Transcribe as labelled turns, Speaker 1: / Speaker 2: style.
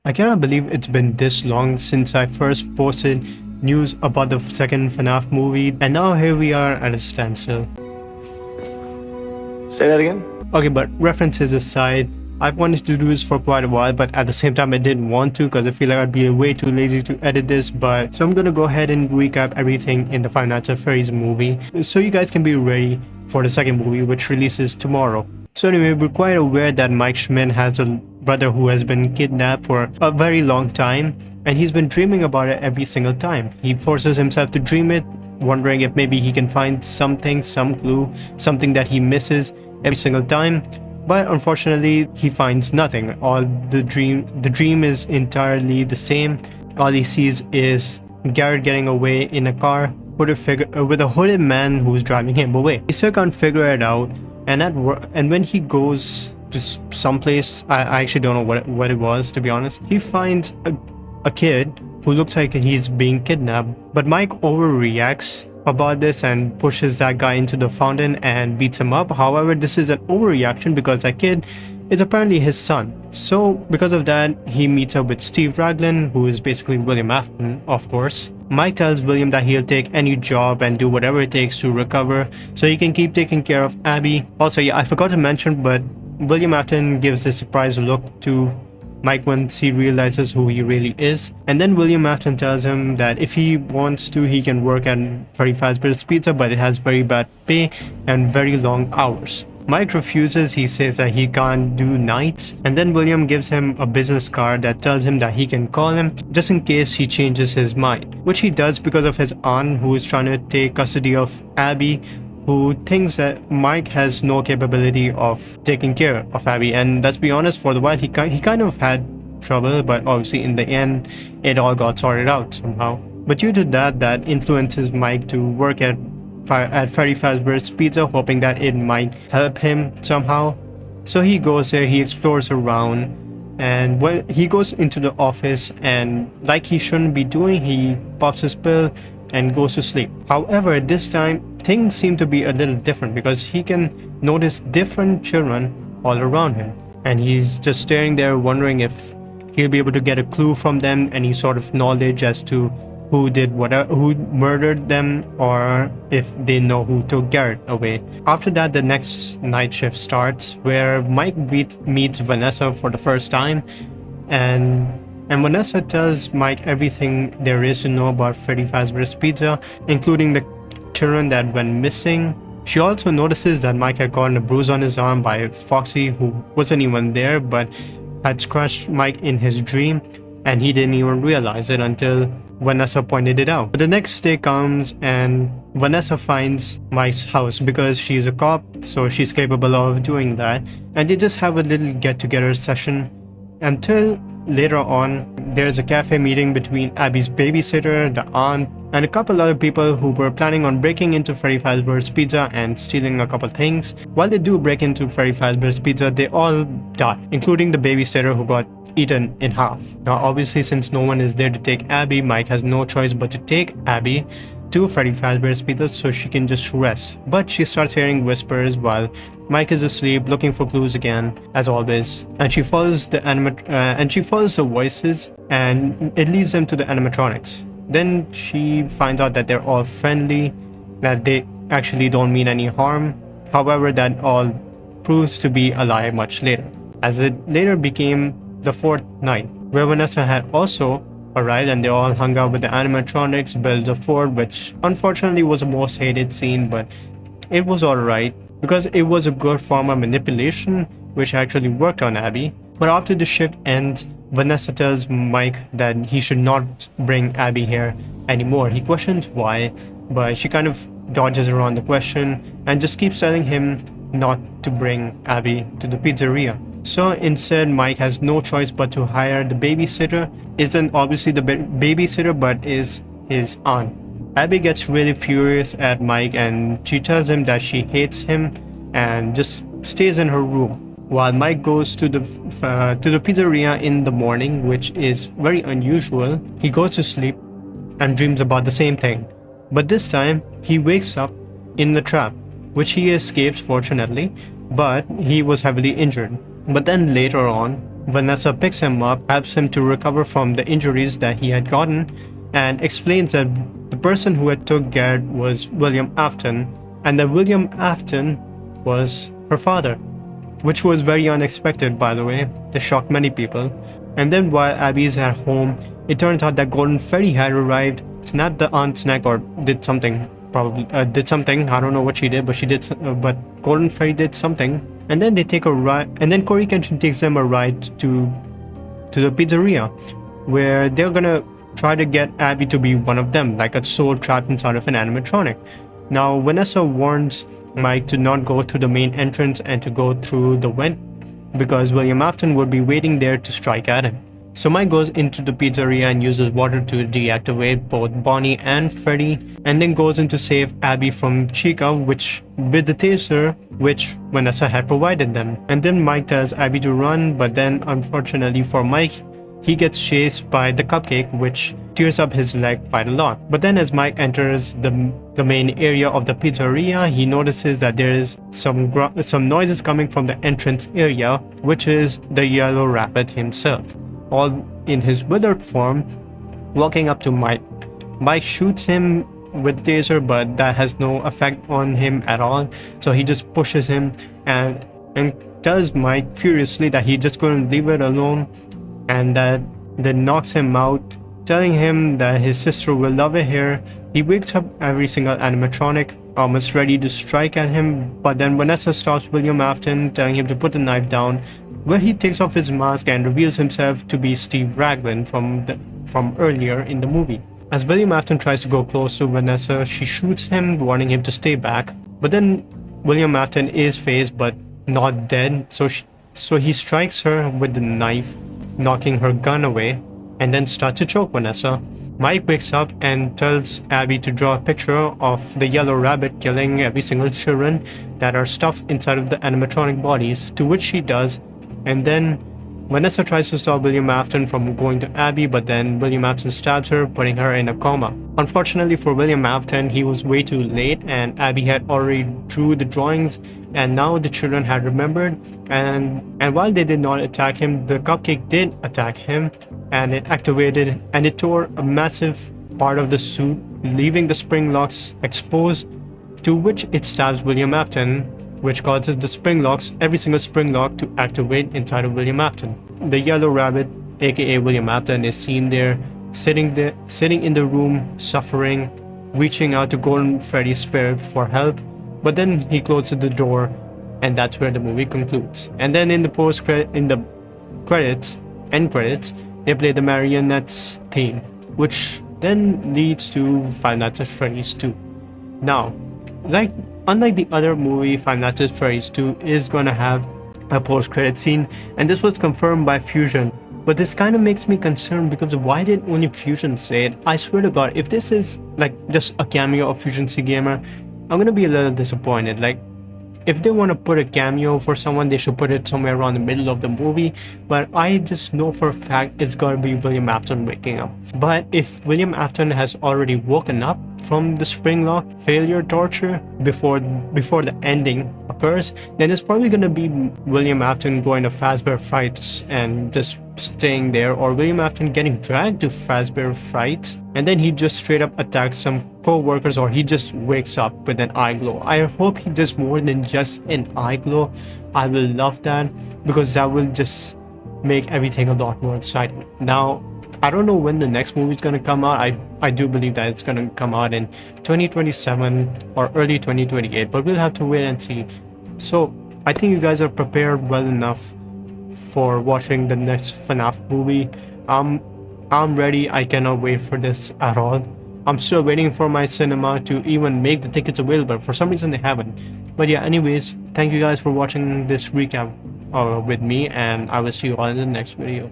Speaker 1: I cannot believe it's been this long since I first posted news about the second FNAF movie, and now here we are at a standstill.
Speaker 2: Say that again?
Speaker 1: Okay, but references aside, I've wanted to do this for quite a while, but at the same time I didn't want to because I feel like I'd be way too lazy to edit this. But so I'm gonna go ahead and recap everything in the Five Nights at Freddy's movie so you guys can be ready for the second movie, which releases tomorrow. So anyway, we're quite aware that Mike Schmidt has a brother who has been kidnapped for a very long time, and he's been dreaming about it every single time. He forces himself to dream it, wondering if maybe he can find something, some clue, something that he misses every single time. But unfortunately, he finds nothing. The dream is entirely the same. All he sees is Garrett getting away in a car with a hooded man who's driving him away. He still can't figure it out, and when he goes to someplace, I actually don't know what it was, to be honest. He finds a kid who looks like he's being kidnapped, but Mike overreacts about this and pushes that guy into the fountain and beats him up. However, this is an overreaction because that kid is apparently his son. So because of that, he meets up with Steve Raglan, who is basically William Afton, of course. Mike tells William that he'll take any job and do whatever it takes to recover so he can keep taking care of Abby. Also, yeah, I forgot to mention, but William Afton gives this surprised look to Mike once he realizes who he really is, and then William Afton tells him that if he wants to, he can work at Freddy Fazbear's Pizza, but it has very bad pay and very long hours. Mike refuses. He says that he can't do nights, and then William gives him a business card that tells him that he can call him just in case he changes his mind, which he does because of his aunt who is trying to take custody of Abby, who thinks that Mike has no capability of taking care of Abby. And let's be honest, for the while he kind of had trouble, but obviously in the end it all got sorted out somehow. But due to that influences Mike to work at Freddy Fazbear's Pizza, hoping that it might help him somehow. So he goes there, he explores around, and when he goes into the office, and like he shouldn't be doing, he pops his pill and goes to sleep. However, this time things seem to be a little different because he can notice different children all around him, and he's just staring there wondering if he'll be able to get a clue from them, any sort of knowledge as to who murdered them, or if they know who took Garrett away. After that, the next night shift starts, where Mike meets Vanessa for the first time, and Vanessa tells Mike everything there is to know about Freddy Fazbear's Pizza, including the children that went missing. She also notices that Mike had gotten a bruise on his arm by Foxy, who wasn't even there but had scratched Mike in his dream, and he didn't even realize it until Vanessa pointed it out. But the next day comes and Vanessa finds Mike's house because she's a cop, so she's capable of doing that, and they just have a little get-together session until later on there's a cafe meeting between Abby's babysitter, the aunt, and a couple other people who were planning on breaking into Freddy Fazbear's Pizza and stealing a couple things. While they do break into Freddy Fazbear's Pizza, they all die, including the babysitter who got eaten in half. Now obviously, since no one is there to take Abby, Mike has no choice but to take Abby to Freddy Fazbear's Pizza so she can just rest. But she starts hearing whispers while Mike is asleep, looking for clues again, as always. And she follows the voices, and it leads them to the animatronics. Then she finds out that they're all friendly, that they actually don't mean any harm. However, that all proves to be a lie much later, as it later became the fourth night, where Vanessa had also arrived, and they all hung out with the animatronics, built a fort, which unfortunately was the most hated scene, but it was alright because it was a good form of manipulation which actually worked on Abby. But after the shift ends, Vanessa tells Mike that he should not bring Abby here anymore. He questions why, but she kind of dodges around the question and just keeps telling him not to bring Abby to the pizzeria. So instead, Mike has no choice but to hire the babysitter. Isn't obviously the babysitter, but is his aunt. Abby gets really furious at Mike, and she tells him that she hates him and just stays in her room. While Mike goes to the pizzeria in the morning, which is very unusual, he goes to sleep and dreams about the same thing. But this time, he wakes up in the trap, which he escapes fortunately, but he was heavily injured. But then later on, Vanessa picks him up, helps him to recover from the injuries that he had gotten, and explains that the person who had took Garrett was William Afton, and that William Afton was her father, which was very unexpected, by the way. This shocked many people. And then while Abby is at home, it turns out that Golden Freddy had arrived, snapped the aunt's neck, or did something. Probably did something. I don't know what she did, but she did. But Golden Freddy did something. And then they take a ride. And then Corey Kenshin takes them a ride to the pizzeria, where they're gonna try to get Abby to be one of them, like a soul trapped inside of an animatronic. Now, Vanessa warns Mike to not go through the main entrance and to go through the vent because William Afton would be waiting there to strike at him. So Mike goes into the pizzeria and uses water to deactivate both Bonnie and Freddy, and then goes in to save Abby from Chica, which with the taser which Vanessa had provided them. And then Mike tells Abby to run, but then unfortunately for Mike, he gets chased by the cupcake, which tears up his leg quite a lot. But then as Mike enters the main area of the pizzeria, he notices that there is some noises coming from the entrance area, which is the Yellow Rabbit himself, all in his withered form, walking up to Mike. Mike shoots him with the taser, but that has no effect on him at all. So he just pushes him and tells Mike furiously that he just couldn't leave it alone, and that knocks him out, telling him that his sister will love it here. He wakes up every single animatronic, almost ready to strike at him, but then Vanessa stops William Afton, telling him to put the knife down, where he takes off his mask and reveals himself to be Steve Raglan from earlier in the movie. As William Afton tries to go close to Vanessa, she shoots him, warning him to stay back. But then William Afton is phased but not dead, so he strikes her with the knife, knocking her gun away, and then starts to choke Vanessa. Mike wakes up and tells Abby to draw a picture of the Yellow Rabbit killing every single children that are stuffed inside of the animatronic bodies, to which she does. And then Vanessa tries to stop William Afton from going to Abby, but then William Afton stabs her, putting her in a coma. Unfortunately for William Afton, he was way too late, and Abby had already drew the drawings, and now the children had remembered. And while they did not attack him, the cupcake did attack him, and it activated, and it tore a massive part of the suit, leaving the spring locks exposed, to which it stabs William Afton, which causes the spring locks, every single spring lock, to activate inside of William Afton. The Yellow Rabbit, aka William Afton, is seen there, sitting in the room, suffering, reaching out to Golden Freddy's spirit for help. But then he closes the door, and that's where the movie concludes. And then in the end credits, they play the Marionettes theme, which then leads to Five Nights at Freddy's 2. Now, unlike the other movie, Five Nights at Freddy's 2 is gonna have a post-credit scene, and this was confirmed by Fusion. But this kind of makes me concerned, because why did only Fusion say it? I swear to God, if this is like just a cameo of Fusion C Gamer, I'm gonna be a little disappointed. Like, if they want to put a cameo for someone, they should put it somewhere around the middle of the movie. But I just know for a fact it's gotta be William Afton waking up. But if William Afton has already woken up from the spring lock failure torture before the ending occurs, then it's probably gonna be William Afton going to Fazbear Frights and just staying there, or William Afton getting dragged to Fazbear Frights, and then he just straight up attacks some co-workers, or he just wakes up with an eye glow. I hope he does more than just an eye glow. I will love that, because that will just make everything a lot more exciting. Now, I don't know when the next movie is going to come out. I do believe that it's going to come out in 2027 or early 2028, but we'll have to wait and see. So I think you guys are prepared well enough for watching the next FNAF movie. I'm ready. I cannot wait for this at all. I'm still waiting for my cinema to even make the tickets available. For some reason they haven't. But yeah, anyways, thank you guys for watching this recap with me, and I will see you all in the next video.